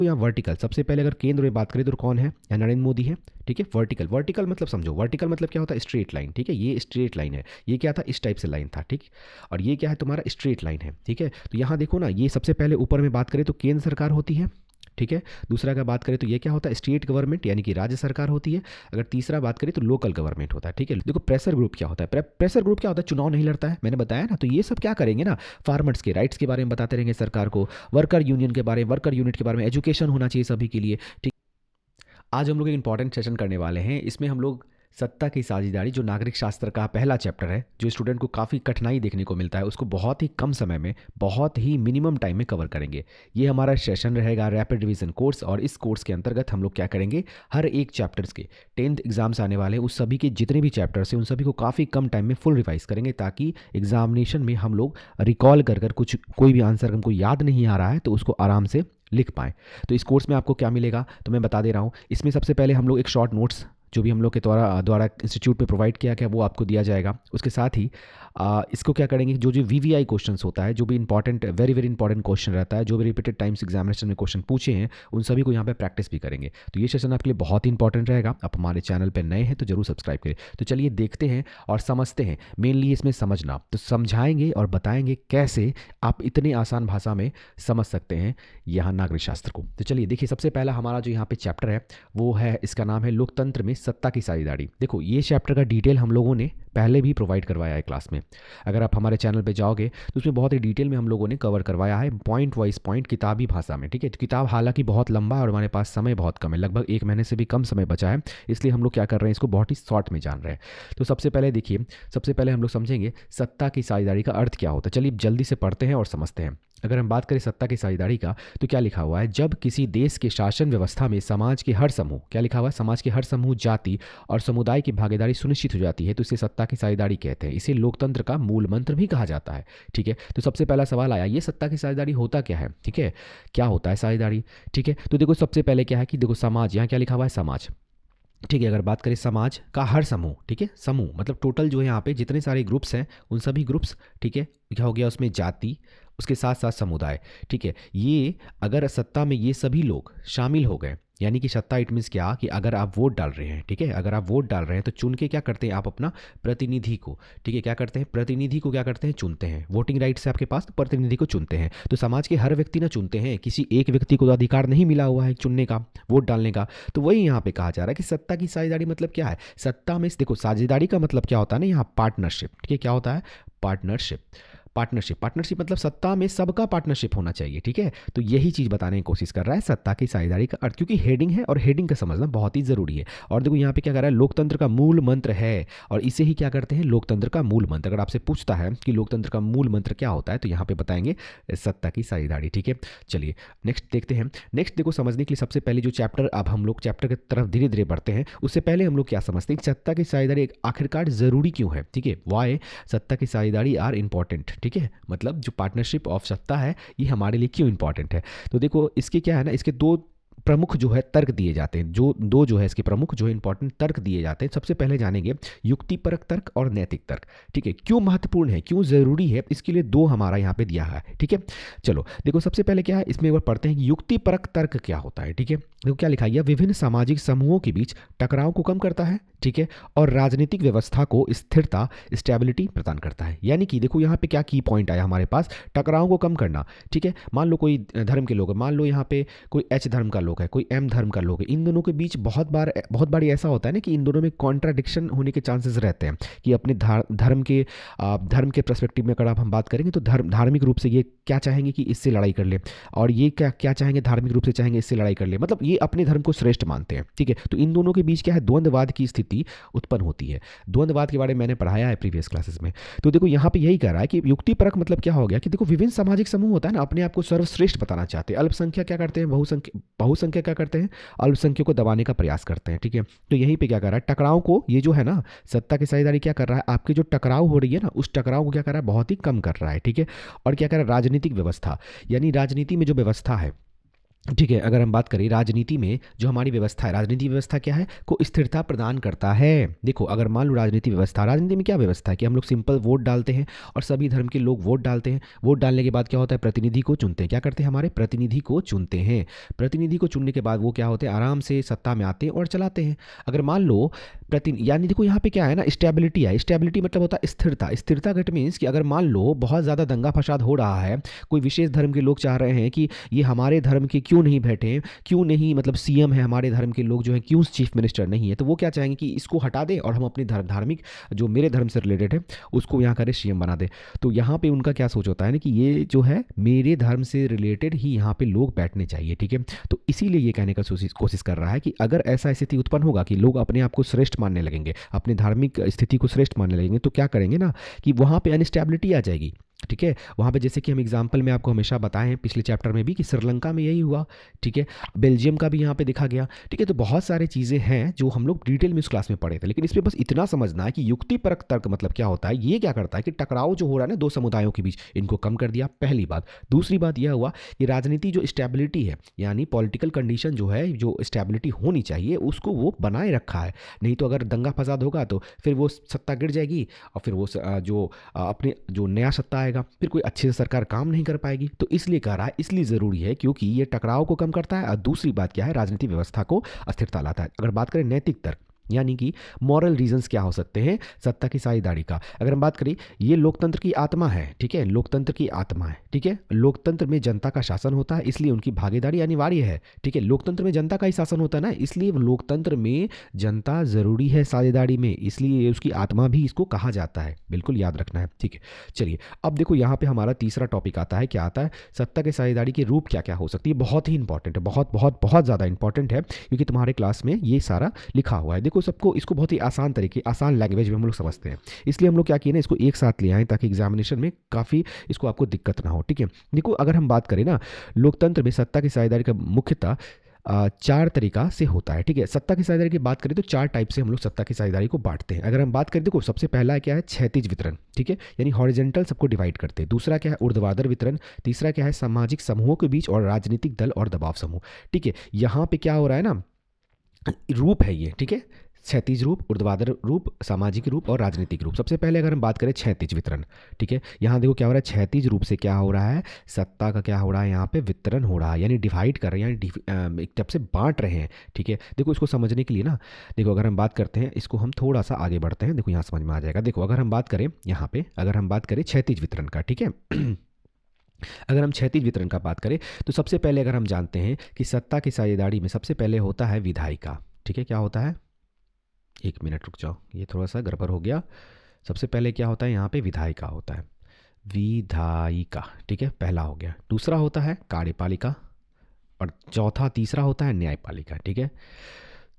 तो यहाँ वर्टिकल, सबसे पहले अगर केंद्र में बात करें तो कौन है, यहाँ नरेंद्र मोदी है। ठीक है, वर्टिकल, वर्टिकल मतलब समझो, वर्टिकल मतलब क्या होता है, स्ट्रेट लाइन। ठीक है, ये स्ट्रेट लाइन है, ये क्या था, इस टाइप से लाइन था। ठीक, और ये क्या है तुम्हारा, स्ट्रेट लाइन है। ठीक है, तो यहाँ देखो ना, ये सबसे पहले ऊपर में बात करें तो केंद्र सरकार होती है। ठीक है, दूसरा का बात करें तो ये क्या होता है, स्टेट गवर्नमेंट यानी कि राज्य सरकार होती है। अगर तीसरा बात करें तो लोकल गवर्नमेंट होता है। ठीक है, देखो प्रेशर ग्रुप क्या होता है, प्रेशर ग्रुप क्या होता है, चुनाव नहीं लड़ता है, मैंने बताया ना। तो ये सब क्या करेंगे ना, फार्मर्स के राइट्स के बारे में बताते रहेंगे सरकार को, वर्कर यूनियन के बारे में, वर्कर यूनिट के बारे में, एजुकेशन होना चाहिए सभी के लिए। ठीक, आज हम लोग एक इंपॉर्टेंट सेशन करने वाले हैं, इसमें हम लोग सत्ता की साझेदारी, जो नागरिक शास्त्र का पहला चैप्टर है, जो स्टूडेंट को काफ़ी कठिनाई देखने को मिलता है, उसको बहुत ही कम समय में, बहुत ही मिनिमम टाइम में कवर करेंगे। ये हमारा सेशन रहेगा रैपिड रिवीजन कोर्स, और इस कोर्स के अंतर्गत हम लोग क्या करेंगे, हर एक चैप्टर्स के 10th एग्जाम्स आने वाले हैं, उस सभी के जितने भी चैप्टर्स हैं उन सभी को काफ़ी कम टाइम में फुल रिवाइज करेंगे, ताकि एग्जामिनेशन में हम लोग रिकॉल कर कर कुछ, कोई भी आंसर हमको याद नहीं आ रहा है तो उसको आराम से लिख पाएँ। तो इस कोर्स में आपको क्या मिलेगा तो मैं बता दे रहा हूँ। इसमें सबसे पहले हम लोग एक शॉर्ट नोट्स, जो भी हम लोग के द्वारा इंस्टीट्यूट में प्रोवाइड किया गया, वो आपको दिया जाएगा। उसके साथ ही इसको क्या करेंगे, जो जो वीवीआई क्वेश्चंस होता है, जो भी important, very very important question रहता है, जो भी रिपीटेड टाइम्स एग्जामिनेशन में क्वेश्चन पूछे हैं, उन सभी को यहाँ पे प्रैक्टिस भी करेंगे। तो ये सेशन आपके लिए बहुत ही इंपॉर्टेंट रहेगा। आप हमारे चैनल पर नए हैं तो जरूर सब्सक्राइब करें। तो चलिए देखते हैं और समझते हैं। मेनली इसमें समझना, तो समझाएंगे और बताएंगे कैसे आप इतने आसान भाषा में समझ सकते हैं यहाँ नागरिक शास्त्र को। तो चलिए देखिए, सबसे पहला हमारा जो यहाँ पे चैप्टर है वो है, इसका नाम है लोकतंत्र में सत्ता की साझेदारी। देखो ये चैप्टर का डिटेल हम लोगों ने पहले भी प्रोवाइड करवाया है क्लास में। अगर आप हमारे चैनल पे जाओगे तो उसमें बहुत ही डिटेल में हम लोगों ने कवर करवाया है, पॉइंट वाइज पॉइंट, किताबी भाषा में। ठीक है, तो किताब हालांकि बहुत लंबा है और हमारे पास समय बहुत कम है, लगभग 1 महीने से भी कम समय बचा है, इसलिए हम लोग क्या कर रहे हैं, इसको बहुत ही शॉर्ट में जान रहे हैं। तो सबसे पहले देखिए, सबसे पहले हम लोग समझेंगे सत्ता की साझेदारी का अर्थ क्या होता है। चलिए जल्दी से पढ़ते हैं और समझते हैं। अगर हम बात करें सत्ता की साझेदारी का, तो क्या लिखा हुआ है, जब किसी देश के शासन व्यवस्था में समाज के हर समूह, क्या लिखा हुआ है, समाज के हर समूह, जाति और समुदाय की भागीदारी सुनिश्चित हो जाती है, तो इसे सत्ता की साझेदारी कहते हैं। इसे लोकतंत्र का मूल मंत्र भी कहा जाता है। ठीक है, तो सबसे पहला सवाल आया, ये सत्ता की साझेदारी होता क्या है। ठीक है, क्या होता है साझेदारी। ठीक है, तो देखो सबसे पहले क्या है कि देखो समाज, यहाँ क्या लिखा हुआ है, समाज। ठीक है, अगर बात करें समाज का हर समूह, ठीक है, समूह मतलब टोटल जो है यहाँ पे जितने सारे ग्रुप्स हैं उन सभी ग्रुप्स। ठीक है, क्या हो गया उसमें, जाति, उसके साथ साथ समुदाय। ठीक है, ये अगर सत्ता में ये सभी लोग शामिल हो गए, यानी कि सत्ता इट मीन्स क्या, कि अगर आप वोट डाल रहे हैं, ठीक है, अगर आप वोट डाल रहे हैं तो चुन के क्या करते हैं आप अपना प्रतिनिधि को। ठीक है, क्या करते हैं, प्रतिनिधि को क्या करते हैं, चुनते हैं। वोटिंग राइट से आपके पास, तो प्रतिनिधि को चुनते हैं। तो समाज के हर व्यक्ति ना चुनते हैं, किसी एक व्यक्ति को तो अधिकार नहीं मिला हुआ है चुनने का, वोट डालने का। तो वही यहाँ पे कहा जा रहा है कि सत्ता की साझेदारी मतलब क्या है। सत्ता में देखो, साझेदारी का मतलब क्या होता है ना, यहाँ पार्टनरशिप। ठीक है, क्या होता है, पार्टनरशिप। पार्टनरशिप, पार्टनरशिप मतलब सत्ता में सबका पार्टनरशिप होना चाहिए। ठीक है, तो यही चीज़ बताने की कोशिश कर रहा है सत्ता की साझेदारी का अर्थ, क्योंकि हेडिंग है और हेडिंग का समझना बहुत ही ज़रूरी है। और देखो यहाँ पे क्या कर रहा है, लोकतंत्र का मूल मंत्र है, और इसे ही क्या करते हैं, लोकतंत्र का मूल मंत्र। अगर आपसे पूछता है कि लोकतंत्र का मूल मंत्र क्या होता है, तो यहाँ पे बताएंगे सत्ता की साझेदारी। ठीक है, चलिए नेक्स्ट देखते हैं। नेक्स्ट देखो, समझने के लिए सबसे पहले जो चैप्टर, अब हम लोग चैप्टर की तरफ धीरे धीरे बढ़ते हैं, उससे पहले हम लोग क्या समझते हैं, सत्ता की साझेदारी एक आखिरकार ज़रूरी क्यों है। ठीक है, वाई सत्ता की साझेदारी आर इंपॉर्टेंट। ठीक है, मतलब जो पार्टनरशिप ऑफ सत्ता है ये हमारे लिए क्यों इंपॉर्टेंट है। तो देखो इसके क्या है ना, इसके दो प्रमुख जो है तर्क दिए जाते हैं, जो है इसके प्रमुख जो है इंपॉर्टेंट तर्क दिए जाते हैं। सबसे पहले जानेंगे युक्तिपरक तर्क और नैतिक तर्क। ठीक है, क्यों महत्वपूर्ण है, क्यों जरूरी है, इसके लिए दो हमारा यहाँ पे दिया है। ठीक है, चलो देखो सबसे पहले क्या है, इसमें एक बार पढ़ते हैं कि युक्तिपरक तर्क क्या होता है। ठीक है, देखो क्या लिखा है, विभिन्न सामाजिक समूहों के बीच टकराव को कम करता है। ठीक है, और राजनीतिक व्यवस्था को स्थिरता, स्टेबिलिटी प्रदान करता है। यानी कि देखो यहाँ पे क्या की पॉइंट आया हमारे पास, टकराव को कम करना। ठीक है, मान लो कोई धर्म के लोग हैं, मान लो यहाँ पे कोई एच धर्म का लोग है, कोई एम धर्म का लोग है, इन दोनों के बीच बहुत बार ऐसा होता है ना कि इन दोनों में कॉन्ट्राडिक्शन होने के चांसेस रहते हैं, कि अपने धर्म के पर्सपेक्टिव में अगर आप हम बात करेंगे तो धार्मिक रूप से ये क्या चाहेंगे कि इससे लड़ाई कर ले, और ये क्या चाहेंगे, धार्मिक रूप से चाहेंगे इससे लड़ाई कर ले, मतलब ये अपने धर्म को श्रेष्ठ मानते हैं। ठीक है, तो इन दोनों के बीच क्या है, द्वंद्ववाद की स्थिति उत्पन्न होती है। द्वंद्ववाद के बारे में मैंने पढ़ाया है प्रीवियस क्लासेस में। तो देखो यहाँ पे यही कह रहा है कि युक्तिपरक मतलब क्या हो गया, कि देखो विभिन्न सामाजिक समूह होता है ना, अपने आप को सर्वश्रेष्ठ बताना चाहते हैं। अल्पसंख्यक क्या करते हैं, बहुसंख्यक क्या करते हैं, अल्पसंख्यक को दबाने का प्रयास करते हैं। ठीक है, तो यहीं पे क्या कर रहा है, टकराव को, ये जो है ना सत्ता की साझेदारी क्या कर रहा है, आपकी जो टकराव हो रही है ना, उस टकराव को क्या कर रहा है, बहुत ही कम कर रहा है। ठीक है, और क्या कर रहा है, राजनीतिक व्यवस्था, यानी राजनीति में जो व्यवस्था है, ठीक है, अगर हम बात करें राजनीति में जो हमारी व्यवस्था है, राजनीति व्यवस्था क्या है? को स्थिरता प्रदान करता है। देखो, अगर मान लो राजनीति व्यवस्था, राजनीति में क्या व्यवस्था है कि हम लोग सिंपल वोट डालते हैं और सभी धर्म के लोग वोट डालते हैं। वोट डालने के बाद क्या होता है? प्रतिनिधि को चुनते हैं। क्या करते हैं? हमारे प्रतिनिधि को चुनते हैं। प्रतिनिधि को चुनने के बाद वो क्या होते हैं? आराम से सत्ता में आते हैं और चलाते हैं। अगर मान लो यानी देखो यहाँ पे क्या है ना, स्टेबिलिटी है। स्टेबिलिटी मतलब होता है स्थिरता। स्थिरता घट मीन्स कि अगर मान लो बहुत ज़्यादा दंगा फसाद हो रहा है, कोई विशेष धर्म के लोग चाह रहे हैं कि ये हमारे धर्म के क्यों नहीं बैठे, क्यों नहीं मतलब सीएम है हमारे धर्म के लोग जो है, क्यों चीफ मिनिस्टर नहीं है, तो वो क्या चाहेंगे कि इसको हटा दे और हम अपने धार्मिक जो मेरे धर्म से रिलेटेड है उसको यहाँ करें सीएम बना दे। तो यहाँ पे उनका क्या सोच होता है ना कि ये जो है मेरे धर्म से रिलेटेड ही यहाँ पे लोग बैठने चाहिए। ठीक है, तो इसीलिए ये कहने का कोशिश कर रहा है कि अगर ऐसा स्थिति उत्पन्न होगा कि लोग अपने आप को श्रेष्ठ मानने लगेंगे, अपने धार्मिक स्थिति को श्रेष्ठ मानने लगेंगे, तो क्या करेंगे ना कि वहाँ पे अनस्टेबिलिटी आ जाएगी। ठीक है, वहाँ पे जैसे कि हम एग्जाम्पल में आपको हमेशा बताए हैं पिछले चैप्टर में भी कि श्रीलंका में यही हुआ। ठीक है, बेल्जियम का भी यहाँ पे देखा गया। ठीक है, तो बहुत सारी चीज़ें हैं जो हम लोग डिटेल में उस क्लास में पढ़े थे, लेकिन इसमें बस इतना समझना है कि युक्तिपरक तर्क मतलब क्या होता है। ये क्या करता है कि टकराव जो हो रहा है ना दो समुदायों के बीच, इनको कम कर दिया, पहली बात। दूसरी बात यह हुआ कि राजनीति जो स्टेबिलिटी है, यानी पॉलिटिकल कंडीशन जो है, जो स्टेबिलिटी होनी चाहिए उसको वो बनाए रखा है। नहीं तो अगर दंगा फसाद होगा तो फिर वो सत्ता गिर जाएगी और फिर वो अपने जो नया सत्ता आएगा फिर कोई अच्छे से सरकार काम नहीं कर पाएगी। तो इसलिए कह रहा है, इसलिए ज़रूरी है क्योंकि ये टकराव को कम करता है और दूसरी बात क्या है, राजनीतिक व्यवस्था को अस्थिरता लाता है। अगर बात करें नैतिक तर्क यानी कि मॉरल रीजंस क्या हो सकते हैं सत्ता की साझेदारी का, अगर हम बात करें, ये लोकतंत्र की आत्मा है। ठीक है, लोकतंत्र की आत्मा है। ठीक है, लोकतंत्र में जनता का शासन होता है, इसलिए उनकी भागीदारी अनिवार्य है। ठीक है, लोकतंत्र में जनता का ही शासन होता है ना, इसलिए लोकतंत्र में जनता ज़रूरी है साझेदारी में, इसलिए उसकी आत्मा भी इसको कहा जाता है। बिल्कुल याद रखना है। ठीक है, चलिए अब देखो यहाँ पे हमारा तीसरा टॉपिक आता है। क्या आता है? सत्ता की साझेदारी के रूप क्या क्या हो सकती है। बहुत ही इंपॉर्टेंट है, बहुत बहुत बहुत ज़्यादा इंपॉर्टेंट है क्योंकि तुम्हारे क्लास में ये सारा लिखा हुआ है। देखो सबको इसको बहुत ही आसान तरीके, आसान लैंग्वेज में हम लोग समझते हैं, इसलिए हम लोग क्या किए ना, इसको एक साथ ले आए ताकि एग्जामिनेशन में काफ़ी इसको आपको दिक्कत ना हो। ठीक है, देखो अगर हम बात करें ना, लोकतंत्र में सत्ता की साझेदारी का मुख्यतः चार तरीका से होता है। ठीक है, सत्ता की साझेदारी की बात करें तो चार टाइप से हम लोग सत्ता की साझेदारी को बांटते हैं। अगर हम बात करें, देखो सबसे पहला क्या है, क्षैतिज वितरण। ठीक है, यानी हॉरिजेंटल सबको डिवाइड करते हैं। दूसरा क्या है, ऊर्ध्वाधर वितरण। तीसरा क्या है, सामाजिक समूहों के बीच और राजनीतिक दल और दबाव समूह। ठीक है, यहाँ पे क्या हो रहा है ना, रूप है ये। ठीक है, क्षैतिज रूप, ऊर्ध्वाधर रूप, सामाजिक रूप और राजनीतिक रूप। सबसे पहले अगर हम बात करें क्षैतिज वितरण, ठीक है, यहाँ देखो क्या हो रहा है, क्षैतिज रूप से क्या हो रहा है, सत्ता का क्या हो रहा है, यहाँ पे वितरण हो रहा है, यानी डिवाइड कर रहे हैं, यानी एक तरफ से बांट रहे हैं। ठीक है, देखो इसको समझने के लिए ना, देखो अगर हम बात करते हैं, इसको हम थोड़ा सा आगे बढ़ते हैं, देखो यहाँ समझ में आ जाएगा। देखो अगर हम बात करें यहाँ पे, अगर हम बात करें क्षैतिज वितरण का, ठीक है अगर हम क्षैतिज वितरण का बात करें तो सबसे पहले अगर हम जानते हैं कि सत्ता की साझेदारी में सबसे पहले होता है विधायिका। ठीक है, क्या होता है, एक मिनट रुक जाओ, ये थोड़ा सा गड़बड़ हो गया। सबसे पहले क्या होता है, यहाँ पे विधायिका होता है, विधायिका। ठीक है, पहला हो गया। दूसरा होता है कार्यपालिका और चौथा तीसरा होता है न्यायपालिका। ठीक है,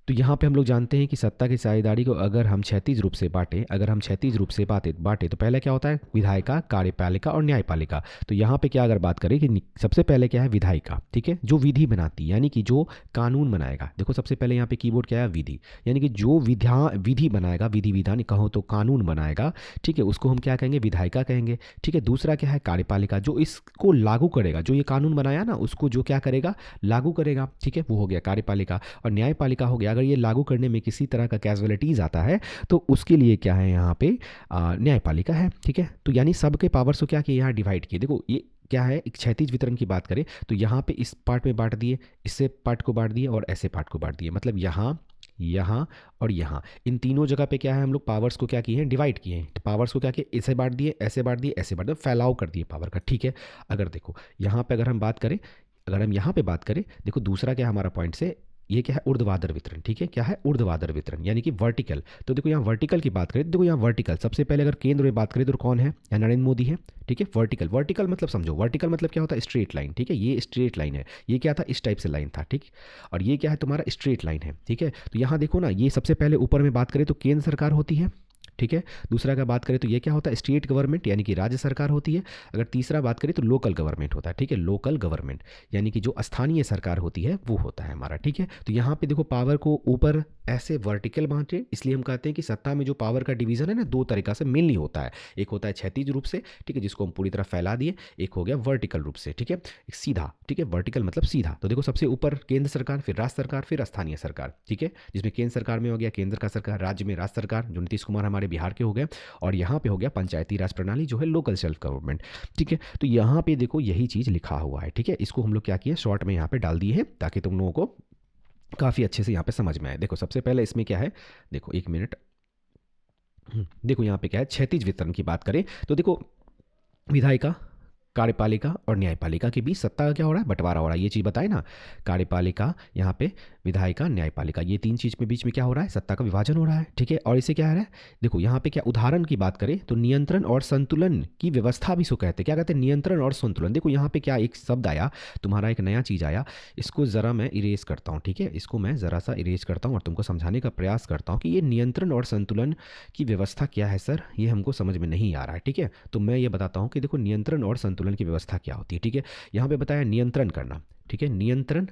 तो यहाँ पे हम लोग जानते हैं कि सत्ता की साझेदारी को अगर हम क्षैतिज रूप से बांटें, अगर हम क्षैतिज रूप से बांटे तो पहले क्या होता है, विधायिका, कार्यपालिका और न्यायपालिका। तो यहाँ पे क्या अगर बात करें कि सबसे पहले क्या है, विधायिका। ठीक है, जो विधि बनाती यानी कि जो कानून बनाएगा। देखो सबसे पहले यहाँ पे कीवर्ड क्या है, विधि, यानी कि जो विधि बनाएगा, विधि विधान कहो तो कानून बनाएगा। ठीक है, उसको हम क्या कहेंगे, विधायिका कहेंगे। ठीक है, दूसरा क्या है, कार्यपालिका, जो इसको लागू करेगा, जो ये कानून बनाया ना उसको जो क्या करेगा, लागू करेगा। ठीक है, वो हो गया कार्यपालिका। और न्यायपालिका हो गया, अगर ये लागू करने में किसी तरह का कैजुअलिटीज आता है तो उसके लिए क्या है, यहाँ पे न्यायपालिका है। ठीक है, तो यानी सबके पावर्स को क्या किया, यहाँ डिवाइड किए। देखो ये क्या है, एक क्षैतिज वितरण की बात करें तो यहाँ पे इस पार्ट में बांट दिए, इससे पार्ट को बांट दिए और ऐसे पार्ट को बांट दिए, मतलब यहाँ, यहाँ और यहाँ, इन तीनों जगह पे क्या है, हम लोग पावर्स को क्या किए हैं, डिवाइड किए हैं। तो पावर्स को क्या किए, ऐसे बांट दिए, ऐसे बांट दिए, ऐसे बांट दिए, फैलाव कर दिए पावर का। ठीक है, अगर देखो यहाँ पे अगर हम बात करें, अगर हम यहाँ पे बात करें, देखो दूसरा क्या है हमारा पॉइंट से, ये क्या है, ऊर्ध्वाधर वितरण। ठीक है, क्या है, ऊर्ध्वाधर वितरण यानी कि वर्टिकल। तो देखो यहाँ वर्टिकल की बात करें, देखो यहाँ वर्टिकल सबसे पहले अगर केंद्र में बात करें तो कौन है, यहाँ नरेंद्र मोदी है। ठीक है, वर्टिकल, वर्टिकल मतलब समझो, वर्टिकल मतलब क्या होता है, स्ट्रेट लाइन। ठीक है, ये स्ट्रेट लाइन है, ये क्या था, इस टाइप से लाइन था। ठीक, और ये क्या है तुम्हारा, स्ट्रेट लाइन है। ठीक है, तो यहाँ देखो ना, ये सबसे पहले ऊपर में बात करें तो केंद्र सरकार होती है। ठीक है। दूसरा अगर बात करें तो ये क्या होता है, स्टेट गवर्नमेंट यानी कि राज्य सरकार होती है। अगर तीसरा बात करें तो लोकल गवर्नमेंट होता है, ठीक है, लोकल गवर्नमेंट यानी कि जो स्थानीय सरकार होती है वो होता है हमारा, ठीक है। तो यहाँ पे देखो पावर को ऊपर ऐसे वर्टिकल बांटे, इसलिए हम कहते हैं कि सत्ता में जो पावर का डिवीजन है ना, दो तरीका से मेनली होता है। एक होता है क्षैतिज रूप से, ठीक है, जिसको हम पूरी तरह फैला दिए। एक हो गया वर्टिकल रूप से, ठीक है, एक सीधा, ठीक है, वर्टिकल मतलब सीधा। तो देखो सबसे ऊपर केंद्र सरकार, फिर राज्य सरकार, फिर स्थानीय सरकार, ठीक है, जिसमें केंद्र सरकार में हो गया केंद्र का सरकार, राज्य में राज्य सरकार जो नीतीश कुमार हमारे बिहार के हो गए, और यहाँ पे हो गया पंचायती राज प्रणाली जो है लोकल सेल्फ गवर्नमेंट, ठीक है। तो यहाँ पे देखो यही चीज़ लिखा हुआ है, ठीक है। इसको हम लोग क्या किए, शॉर्ट में यहाँ पे डाल दिए हैं ताकि तुम लोगों को काफ़ी अच्छे से यहाँ पे समझ में आए। देखो सबसे पहले इसमें क्या है, देखो एक मिनट, देखो यहाँ पे क्या है, क्षैतिज वितरण की बात करें तो देखो विधायिका, कार्यपालिका और न्यायपालिका के बीच सत्ता का क्या हो रहा है, बंटवारा हो रहा है। ये चीज़ बताए ना, कार्यपालिका यहाँ पे, विधायिका, न्यायपालिका, ये तीन चीज़ के बीच में क्या हो रहा है, सत्ता का विभाजन हो रहा है, ठीक है। और इसे क्या है, देखो यहाँ पे क्या उदाहरण की बात करें तो नियंत्रण और संतुलन की व्यवस्था भी इसको कहते हैं। क्या कहते हैं, नियंत्रण और संतुलन। देखो यहाँ पे क्या एक शब्द आया, तुम्हारा एक नया चीज़ आया, इसको ज़रा मैं इरेज करता हूँ, ठीक है, इसको मैं ज़रा सा इरेज करता हूँ और तुमको समझाने का प्रयास करता हूँ कि ये नियंत्रण और संतुलन की व्यवस्था क्या है सर, ये हमको समझ में नहीं आ रहा है, ठीक है। तो मैं ये बताता हूँ कि देखो नियंत्रण और संतुलन की व्यवस्था क्या होती है, ठीक है। यहाँ पे बताया नियंत्रण करना, ठीक है, नियंत्रण,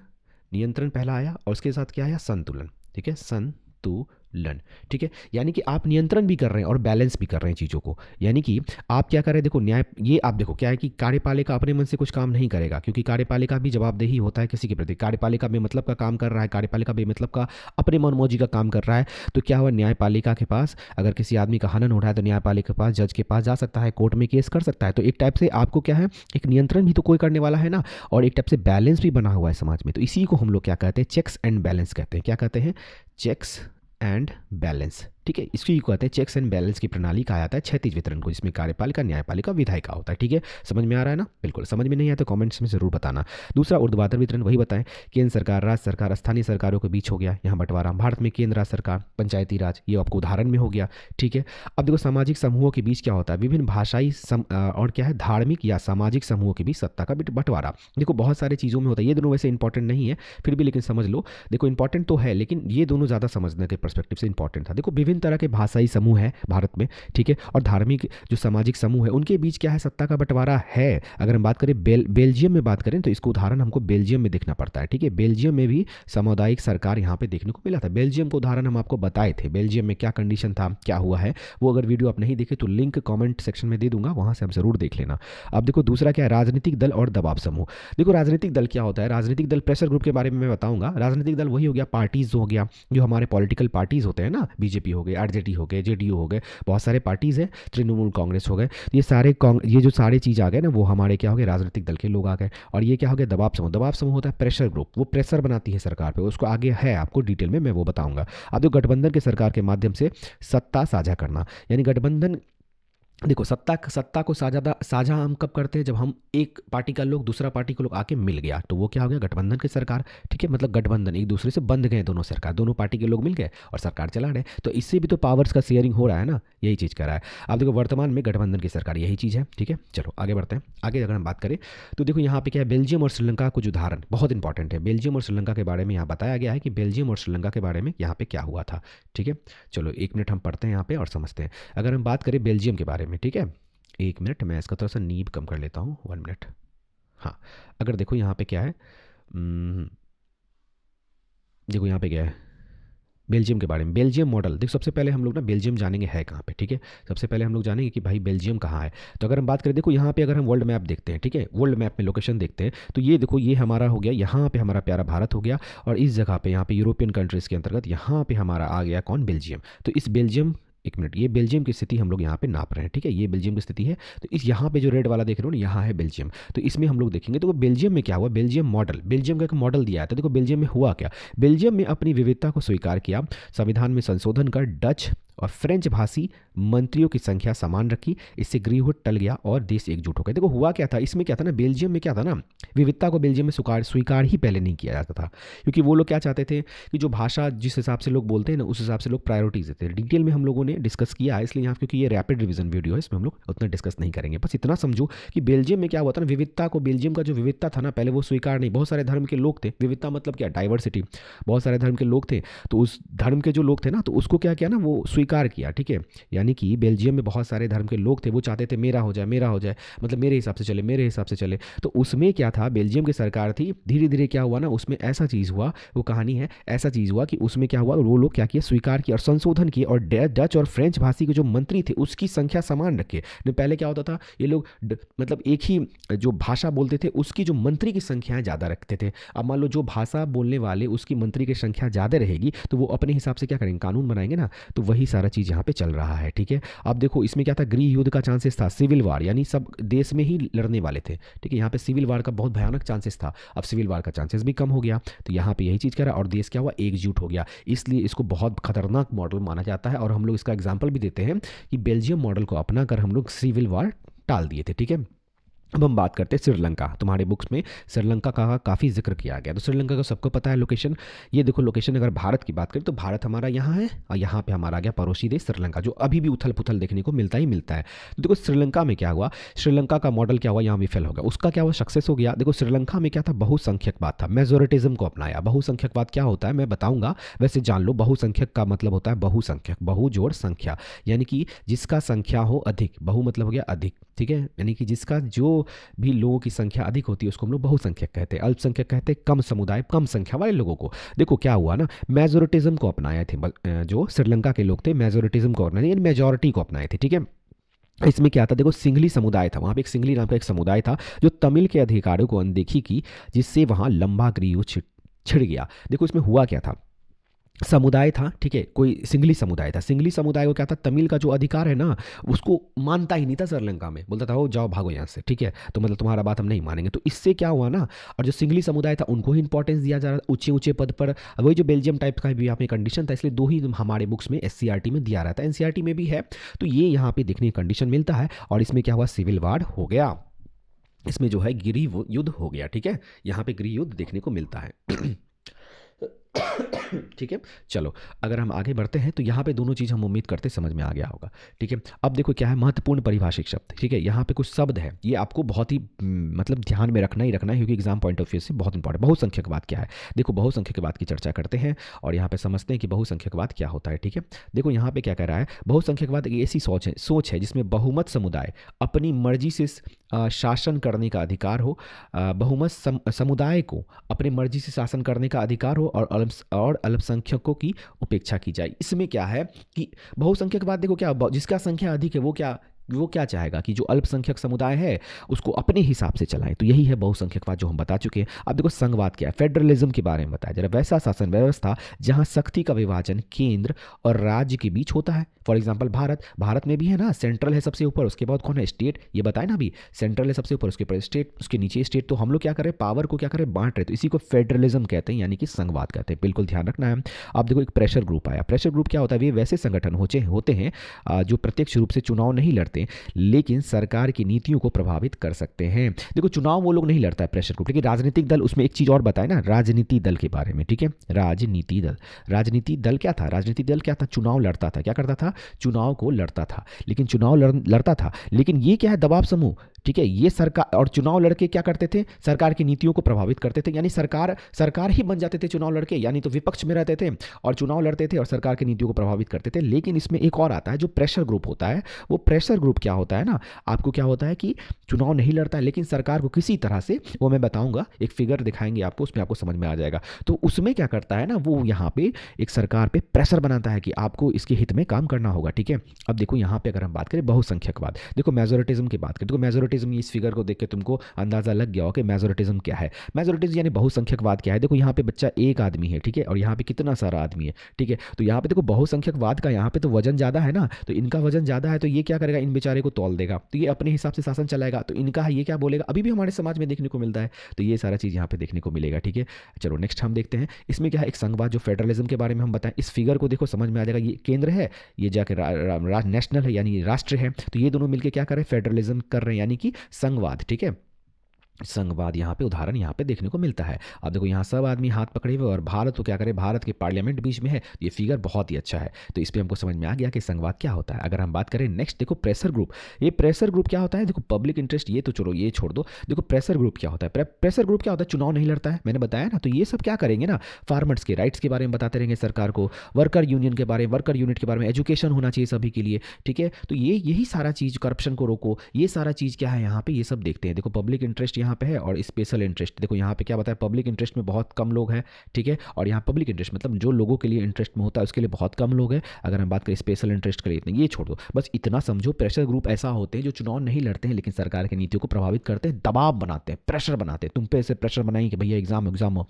नियंत्रण पहला आया और उसके साथ क्या आया, संतुलन, ठीक है, संतुलन, ठीक है। यानी कि आप नियंत्रण भी कर रहे हैं और बैलेंस भी कर रहे हैं चीज़ों को। यानी कि आप क्या कर रहे हैं, देखो न्याय, ये आप देखो क्या है कि कार्यपालिका अपने मन से कुछ काम नहीं करेगा, क्योंकि कार्यपालिका भी जवाबदेही होता है किसी के प्रति। कार्यपालिका बेमतलब का काम कर रहा है, कार्यपालिका बेमतलब का अपने मनमौजी का काम कर रहा है। तो क्या हुआ, न्यायपालिका के पास अगर किसी आदमी का हनन हो रहा है तो न्यायपालिका के पास, जज के पास जा सकता है, कोर्ट में केस कर सकता है। तो एक टाइप से आपको क्या है, एक नियंत्रण भी तो कोई करने वाला है ना, और एक टाइप से बैलेंस भी बना हुआ है समाज में। तो इसी को हम लोग क्या कहते हैं, चेक्स एंड बैलेंस कहते हैं। क्या कहते हैं, चेक्स एंड बैलेंस, ठीक है। इसको कहते हैं चेक्स एंड बैलेंस की प्रणाली कहा जाता है क्षैतिज वितरण को, जिसमें कार्यपालिका, न्यायपालिका, विधायिका होता है, ठीक है। समझ में आ रहा है ना, बिल्कुल। समझ में नहीं आया तो कमेंट्स में जरूर बताना। दूसरा ऊर्ध्वाधर वितरण, वही बताएं, केंद्र सरकार, राज्य सरकार, स्थानीय सरकारों के बीच हो गया यहाँ बंटवारा। भारत में केंद्र, राज्य सरकार, पंचायती राज, ये आपको उदाहरण में हो गया, ठीक है। अब देखो सामाजिक समूहों के बीच क्या होता है, विभिन्न भाषाई और क्या है, धार्मिक या सामाजिक समूहों के बीच सत्ता का बंटवारा। देखो बहुत सारे चीज़ों में होता है, ये दोनों वैसे इंपॉर्टेंट नहीं है फिर भी, लेकिन समझ लो, देखो इंपॉर्टेंट तो है लेकिन ये दोनों ज़्यादा समझने के परस्पेक्टिव से इंपॉर्टेंट था। देखो विभिन्न तरह के भाषाई समूह है भारत में, ठीक है, और धार्मिक जो सामाजिक समूह है उनके बीच क्या है, सत्ता का बंटवारा है। अगर हम बात करें बेल्जियम में बात करें तो इसको उदाहरण हमको बेल्जियम में देखना पड़ता है, ठीक है। बेल्जियम में भी सामुदायिक सरकार यहाँ पे देखने को मिला था। बेल्जियम को उदाहरण हम आपको बताए थे, बेल्जियम में क्या कंडीशन था, क्या हुआ है, वो अगर वीडियो आप नहीं देखे तो लिंक कॉमेंट सेक्शन में दे दूंगा, वहां से आप जरूर देख लेना। अब देखो दूसरा क्या है, राजनीतिक दल और दबाव समूह। देखो राजनीतिक दल क्या होता है, राजनीतिक दल प्रेशर ग्रुप के बारे में मैं बताऊंगा। राजनीतिक दल वही हो गया, पार्टीज हो गया, जो हमारे पॉलिटिकल पार्टीज होते हैं ना, बीजेपी हो गए, आरजेडी हो गए, जेडीयू हो गए, बहुत सारे पार्टीज हैं, तृणमूल कांग्रेस हो गए, ये जो सारे चीज़ आ गए ना, वो हमारे क्या हो गए, राजनीतिक दल के लोग आ गए। और ये क्या हो गया, दबाव समूह। दबाव समूह होता है प्रेशर ग्रुप, वो प्रेशर बनाती है सरकार पे, उसको आगे है आपको डिटेल में मैं वो बताऊंगा। अब जो गठबंधन के सरकार के माध्यम से सत्ता साझा करना, यानी गठबंधन, देखो सत्ता को साझा हम कब करते हैं, जब हम एक पार्टी का लोग दूसरा पार्टी को लोग आके मिल गया तो वो क्या हो गया, गठबंधन की सरकार, ठीक है। मतलब गठबंधन, एक दूसरे से बंध गए दोनों सरकार, दोनों पार्टी के लोग मिल गए और सरकार चला रहे, तो इससे भी तो पावर्स का शेयरिंग हो रहा है ना, यही चीज़ कर रहा है। अब देखो वर्तमान में गठबंधन की सरकार यही चीज़ है, ठीक है। चलो आगे बढ़ते हैं। आगे अगर हम बात करें तो देखो यहाँ पे क्या है, बेल्जियम और श्रीलंका कुछ उदाहरण बहुत इंपॉर्टेंट है। बेल्जियम और श्रीलंका के बारे में यहाँ बताया गया है कि बेल्जियम और श्रीलंका के बारे में यहाँ पे क्या हुआ था, ठीक है। चलो एक मिनट हम पढ़ते हैं यहाँ पे और समझते हैं। अगर हम बात करें बेल्जियम के बारे में, ठीक है, एक मिनट मैं इसका थोड़ा सा नीब कम कर लेता हूँ, 1 मिनट। हाँ, अगर देखो यहाँ पे क्या है, देखो यहाँ पे क्या है, बेल्जियम के बारे में, बेल्जियम मॉडल। देखो सबसे पहले हम लोग ना बेल्जियम जानेंगे है कहाँ पे, ठीक है। सबसे पहले हम लोग जानेंगे कि भाई बेल्जियम कहाँ है। तो अगर हम बात करें, देखो यहाँ पे अगर हम वर्ल्ड मैप देखते हैं, ठीक है, वर्ल्ड मैप में लोकेशन देखते हैं तो ये देखो, ये हमारा हो गया, यहाँ पे हमारा प्यारा भारत हो गया, और इस जगह पे यहाँ पे यूरोपियन कंट्रीज़ के अंतर्गत यहाँ पे हमारा आ गया कौन, बेल्जियम। तो इस बेल्जियम, एक मिनट, ये बेल्जियम की स्थिति हम लोग यहाँ पे नाप रहे हैं, ठीक है, ये बेल्जियम की स्थिति है। तो इस यहाँ पे जो रेड वाला देख रहे हो ना, यहाँ है बेल्जियम। तो इसमें हम लोग देखेंगे तो बेल्जियम में क्या हुआ, बेल्जियम मॉडल, बेल्जियम का एक मॉडल दिया है। तो देखो बेल्जियम में हुआ क्या, बेल्जियम में अपनी विविधता को स्वीकार किया, संविधान में संशोधन कर डच और फ्रेंच भाषी मंत्रियों की संख्या समान रखी, इससे गृहयुद्ध टल गया और देश एकजुट हो गए। देखो हुआ क्या था, इसमें क्या था ना, बेल्जियम में क्या था ना, विविधता को बेल्जियम में स्वीकार ही पहले नहीं किया जाता था, क्योंकि वो लोग क्या चाहते थे कि जो भाषा जिस हिसाब से लोग बोलते हैं ना, उस हिसाब से लोग प्रायोरिटीज देते हैं। डिटेल में हम लोगों ने डिस्कस किया है, इसलिए यहाँ, क्योंकि ये रैपिड रिवीजन वीडियो है, इसमें हम लोग उतना डिस्कस नहीं करेंगे। बस इतना समझो कि बेल्जियम में क्या हुआ था ना, विविधता को, बेल्जियम का जो विविधता था ना, पहले वो स्वीकार नहीं, बहुत सारे धर्म के लोग थे, विविधता मतलब क्या, डाइवर्सिटी, बहुत सारे धर्म के लोग थे, तो उस धर्म के जो लोग थे ना, तो उसको क्या किया ना, वो स्वीकार स्वीकार किया, ठीक है। यानी कि बेल्जियम में बहुत सारे धर्म के लोग थे, वो चाहते थे मेरा हो जाए, मेरा हो जाए, मतलब मेरे हिसाब से चले, मेरे हिसाब से चले। तो उसमें क्या था, बेल्जियम की सरकार थी, धीरे धीरे क्या हुआ ना, उसमें ऐसा चीज़ हुआ, वो कहानी है, ऐसा चीज़ हुआ कि उसमें क्या हुआ, वो लोग क्या किए, स्वीकार किए और संशोधन किए, और डच और फ्रेंच भाषी के जो मंत्री थे उसकी संख्या समान रखे। पहले क्या होता था, ये लोग मतलब एक ही जो भाषा बोलते थे उसकी जो मंत्री की संख्याएं ज़्यादा रखते थे। अब मान लो जो भाषा बोलने वाले उसकी मंत्री की संख्या ज़्यादा रहेगी तो वो अपने हिसाब से क्या करेंगे, कानून बनाएंगे ना। तो वही सारा चीज़ यहाँ पे चल रहा है, ठीक है। अब देखो इसमें क्या था, गृह युद्ध का चांसेस था, सिविल वार, यानी सब देश में ही लड़ने वाले थे, ठीक है। यहाँ पे सिविल वार का बहुत भयानक चांसेस था, अब सिविल वार का चांसेस भी कम हो गया। तो यहाँ पे यही चीज़ करा और देश क्या हुआ, एकजुट हो गया। इसलिए इसको बहुत खतरनाक मॉडल माना जाता है और हम लोग इसका एग्जाम्पल भी देते हैं कि बेल्जियम मॉडल को अपना कर हम लोग सिविल वार टाल दिए थे, ठीक है। अब हम बात करते हैं श्रीलंका। तुम्हारे बुक्स में श्रीलंका का काफ़ी जिक्र किया गया। तो श्रीलंका का सबको पता है लोकेशन, ये देखो लोकेशन। अगर भारत की बात करें तो भारत हमारा यहाँ है और यहाँ पे हमारा आ गया पड़ोसी देश श्रीलंका, जो अभी भी उथल पुथल देखने को मिलता ही मिलता है। तो देखो श्रीलंका में क्या हुआ, श्रीलंका का मॉडल क्या हुआ, यहाँ भी फेल हो गया। उसका क्या हुआ, सक्सेस हो गया। देखो श्रीलंका में क्या था, बहुसंख्यकवाद था, मेजोरिटिज्म को अपनाया। बहुसंख्यकवाद क्या होता है मैं बताऊंगा, वैसे जान लो। बहुसंख्यक का मतलब होता है बहुसंख्यक, बहु जोड़ संख्या, यानी कि जिसका संख्या हो अधिक, बहु मतलब हो गया अधिक, ठीक है। यानी कि जिसका जो भी लोगों की संख्या अधिक होती है उसको हम लोग बहुसंख्यक कहते हैं। अल्पसंख्यक कहते हैं कम समुदाय, कम संख्या वाले लोगों को। देखो क्या हुआ ना, मेजोरिटिज्म को अपनाए थे जो श्रीलंका के लोग थे, मेजोरिटिज्म को अपनाए, यानी मेजोरिटी को अपनाए थे, ठीक है। इसमें क्या था, देखो सिंघली समुदाय था, वहाँ पे एक सिंघली नाम का एक समुदाय था जो तमिल के अधिकारों को अनदेखी की, जिससे वहाँ लंबा गृह छिड़ गया। देखो इसमें हुआ क्या था, समुदाय था, ठीक है, कोई सिंगली समुदाय था। सिंगली समुदाय को क्या था, तमिल का जो अधिकार है ना उसको मानता ही नहीं था श्रीलंका में, बोलता था वो जाओ भागो यहाँ से, ठीक है, तो मतलब तुम्हारा बात हम नहीं मानेंगे। तो इससे क्या हुआ ना, और जो सिंगली समुदाय था उनको ही इंपॉर्टेंस दिया जा रहा था ऊंचे ऊंचे पद पर। वही जो बेल्जियम टाइप का भी यहाँ पे कंडीशन था, इसलिए दो ही हमारे बुक्स में एससीईआरटी में दिया रहता है, एनसीईआरटी में भी है। तो ये यहाँ पे देखने की कंडीशन मिलता है और इसमें क्या हुआ, सिविल वार हो गया। इसमें जो है गृह युद्ध हो गया, ठीक है, यहाँ पे गृह युद्ध देखने को मिलता है। ठीक है, चलो अगर हम आगे बढ़ते हैं तो यहाँ पे दोनों चीज़ हम उम्मीद करते समझ में आ गया होगा, ठीक है। अब देखो क्या है, महत्वपूर्ण परिभाषिक शब्द, ठीक है। यहाँ पे कुछ शब्द है, ये आपको बहुत ही मतलब ध्यान में रखना ही रखना है, क्योंकि एग्जाम पॉइंट ऑफ व्यू से बहुत इंपॉर्टेंट। बहुसंख्यकवाद क्या है, देखो बहुसंख्यकवाद की चर्चा करते हैं और यहाँ पे समझते हैं कि बहुसंख्यकवाद क्या होता है, ठीक है। देखो यहाँ पे क्या कह रहा है, बहुसंख्यकवाद एक ऐसी सोच है जिसमें बहुमत समुदाय अपनी मर्जी से शासन करने का अधिकार हो, बहुमत समुदाय को अपने मर्जी से शासन करने का अधिकार हो और अल्पसंख्यकों की उपेक्षा की जाए। इसमें क्या है कि बहुसंख्यकवाद देखो क्या, जिसका संख्या अधिक है वो क्या चाहेगा कि जो अल्पसंख्यक समुदाय है उसको अपने हिसाब से चलाएं। तो यही है बहुसंख्यकवाद जो हम बता चुके हैं। अब देखो संघवाद क्या है, फेडरलिज्म के बारे में बताया जरा, वैसा शासन व्यवस्था जहां शक्ति का विभाजन केंद्र और राज्य के बीच होता है। फॉर एग्जाम्पल भारत में भी है ना, सेंट्रल है सबसे ऊपर, उसके बाद कौन है, स्टेट, ये बताए ना अभी, सेंट्रल है सबसे ऊपर, उसके ऊपर स्टेट, उसके नीचे स्टेट। तो हम लोग क्या करें, पावर को क्या करें, बांट रहे। तो इसी को फेडरलिज्म कहते हैं, यानी कि संघवाद कहते हैं, बिल्कुल ध्यान रखना है। अब देखो एक प्रेशर ग्रुप आया। प्रेशर ग्रुप क्या होता है, वे वैसे संगठन होते हैं जो प्रत्यक्ष रूप से चुनाव नहीं लड़ते लेकिन सरकार की नीतियों को प्रभावित कर सकते हैं। देखो चुनाव वो लोग नहीं लड़ता है प्रेशर ग्रुप, लेकिन राजनीतिक दल, उसमें एक चीज और बताए ना, राजनीति दल के बारे में, ठीक है। राजनीति दल क्या था, राजनीतिक दल क्या था, चुनाव लड़ता था, क्या करता था, चुनाव को लड़ता था, लेकिन चुनाव लड़ता था, लेकिन ये क्या है, दबाव समूह, ठीक है। ये सरकार और चुनाव लड़के क्या करते थे, सरकार की नीतियों को प्रभावित करते थे, यानी सरकार ही बन जाते थे चुनाव लड़के, यानी तो विपक्ष में रहते थे और चुनाव लड़ते थे और सरकार की नीतियों को प्रभावित करते थे। लेकिन इसमें एक और आता है जो प्रेशर ग्रुप होता है। वो प्रेशर ग्रुप क्या होता है ना, आपको क्या होता है कि चुनाव नहीं लड़ता है लेकिन सरकार को किसी तरह से, वो मैं बताऊंगा, एक फिगर दिखाएंगे आपको, उसमें आपको समझ में आ जाएगा। तो उसमें क्या करता है ना, वो यहाँ पे एक सरकार पे प्रेशर बनाता है कि आपको इसके हित में काम करना होगा, ठीक है। अब देखो यहाँ पे अगर हम बात करें बहुसंख्यकवाद, देखो मेजोरिटिज्म की बात करें, देखो मेजोरिटिज्म, इस फिगर को देख के तुमको अंदाजा लग गया हो कि मेजोरिटिज्म क्या है। मेजोरिटिज्म यानी बहुसंख्यकवाद क्या है। देखो यहाँ पे बच्चा एक आदमी है, ठीक है, और यहाँ पे कितना सारा आदमी है, ठीक है। तो यहाँ पे देखो बहुसंख्यकवाद का यहाँ पे तो वजन ज्यादा है ना, तो इनका वजन ज्यादा है, तो ये क्या करेगा, इन बेचारे को तौल देगा, तो ये अपने हिसाब से शासन चलाएगा। तो इनका ये क्या बोलेगा, अभी भी हमारे समाज में देखने को मिलता है। तो ये सारा चीज यहाँ पे देखने को मिलेगा, ठीक है। चलो नेक्स्ट हम देखते हैं, इसमें क्या है, एक संघवाद जो फेडरलिज्म के बारे में हम बताएं। इस फिगर को देखो समझ में आ जाएगा, ये केंद्र है, ये जाके नेशनल है यानी राष्ट्र है, तो ये दोनों मिलकर क्या कर रहे हैं, फेडरलिज्म कर रहे हैं, यानी कि संघवाद, ठीक है। संघवाद यहाँ पे उदाहरण यहाँ पे देखने को मिलता है। अब देखो यहाँ सब आदमी हाथ पकड़े हुए और भारत तो क्या करे, भारत के पार्लियामेंट बीच में है, ये फिगर बहुत ही अच्छा है। तो इस पे हमको समझ में आ गया कि संघवाद क्या होता है। अगर हम बात करें नेक्स्ट, देखो प्रेशर ग्रुप। ये प्रेशर ग्रुप क्या होता है, देखो पब्लिक इंटरेस्ट ये तो चलो ये छोड़ दो, देखो प्रेशर ग्रुप क्या होता है। प्रेशर ग्रुप क्या होता है, चुनाव नहीं लड़ता है, मैंने बताया ना। तो ये सब क्या करेंगे ना, फार्मर्स के राइट्स के बारे में बताते रहेंगे सरकार को, वर्कर यूनियन के बारे में, वर्कर यूनिट के बारे में, एजुकेशन होना चाहिए सभी के लिए, ठीक है। तो ये यही सारा चीज़, करप्शन को रोको, ये सारा चीज़ क्या है यहाँ पे, ये सब देखते हैं। देखो पब्लिक इंटरेस्ट यहाँ पे है और स्पेशल इंटरेस्ट, देखो यहाँ पे क्या बताया, पब्लिक इंटरेस्ट में बहुत कम लोग हैं, ठीक है। और यहाँ पब्लिक इंटरेस्ट मतलब जो लोगों के लिए इंटरेस्ट में होता है उसके लिए बहुत कम लोग हैं। अगर हम बात करें स्पेशल इंटरेस्ट के लिए, इतने ये छोड़ दो, बस इतना समझो। प्रेशर ग्रुप ऐसा होते हैं जो चुनाव नहीं लड़ते हैं लेकिन सरकार की नीतियों को प्रभावित करते हैं, दबाव बनाते हैं, प्रेशर बनाते हैं, तुम पे ऐसे प्रेशर बनाएंगे कि भैया एग्जाम हो,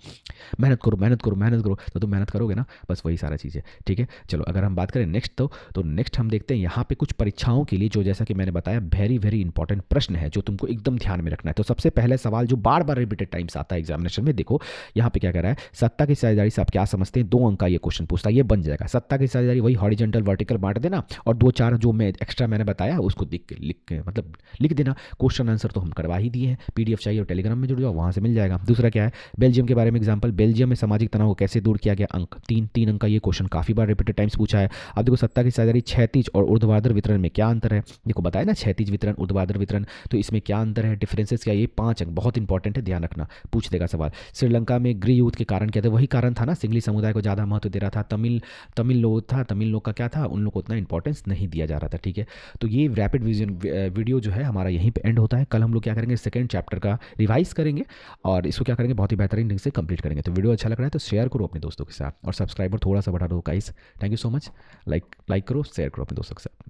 मेहनत करो मेहनत करो मेहनत करो, तो तुम मेहनत करोगे ना, बस वही सारा चीज़ है, ठीक है। चलो अगर हम बात करें नेक्स्ट, तो नेक्स्ट हम देखते हैं यहाँ पे कुछ परीक्षाओं के लिए जो, जैसा कि मैंने बताया, वेरी वेरी इंपॉर्टेंट प्रश्न है जो तुमको एकदम ध्यान में रखना है। तो सबसे पहले सवाल जो बार बार रिपीटेड टाइम्स आता है एग्जामिनेशन में, देखो यहाँ पे क्या कह रहा है, सत्ता की साझेदारी से आप क्या समझते हैं, 2 अंक का ये क्वेश्चन पूछता है, ये बन जाएगा। सत्ता की साझेदारी वही हॉरिजॉन्टल वर्टिकल बांट देना और 2-4 जो मैं एक्स्ट्रा मैंने बताया उसको लिख के मतलब लिख देना। क्वेश्चन आंसर तो हम करवा ही दिए हैं, पीडीएफ चाहिए और टेलीग्राम में जुड़ जाओ, वहाँ से मिल जाएगा। दूसरा क्या है, बेल्जियम के बारे में एग्जाम्पल, बेल्जियम में सामाजिक तनाव को कैसे दूर किया गया, अंक 3 अंक का ये क्वेश्चन काफ़ी बार रिपीटेड टाइम्स पूछा है। अब देखो सत्ता की साझेदारी क्षैतिज और ऊर्ध्वाधर वितरण में क्या अंतर है, देखो बताया ना, क्षैतिज वितरण ऊर्ध्वाधर वितरण, तो इसमें क्या अंतर है, डिफरेंसेस क्या, ये 5 अंक बहुत इंपॉर्टेंट है, ध्यान रखना, पूछ देगा सवाल। श्रीलंका में गृह युद्ध के कारण क्या थे, वही कारण था ना, सिंगली समुदाय को ज़्यादा महत्व दे रहा था, तमिल लोग था, तमिल लोग का क्या था, उन लोग को उतना इंपॉर्टेंस नहीं दिया जा रहा था, ठीक है। तो ये रैपिड विजन वीडियो जो है हमारा यहीं पे एंड होता है। कल हम लोग क्या करेंगे, सेकंड चैप्टर का रिवाइज करेंगे और इसको क्या करेंगे, बहुत ही बेहतरीन ढंग से कंप्लीट करेंगे। तो वीडियो अच्छा लग रहा है तो शेयर करो अपने दोस्तों के साथ और सब्सक्राइबर थोड़ा सा बढ़ा दो guys, thank you so much. Like करो, शेयर करो अपने दोस्तों के साथ।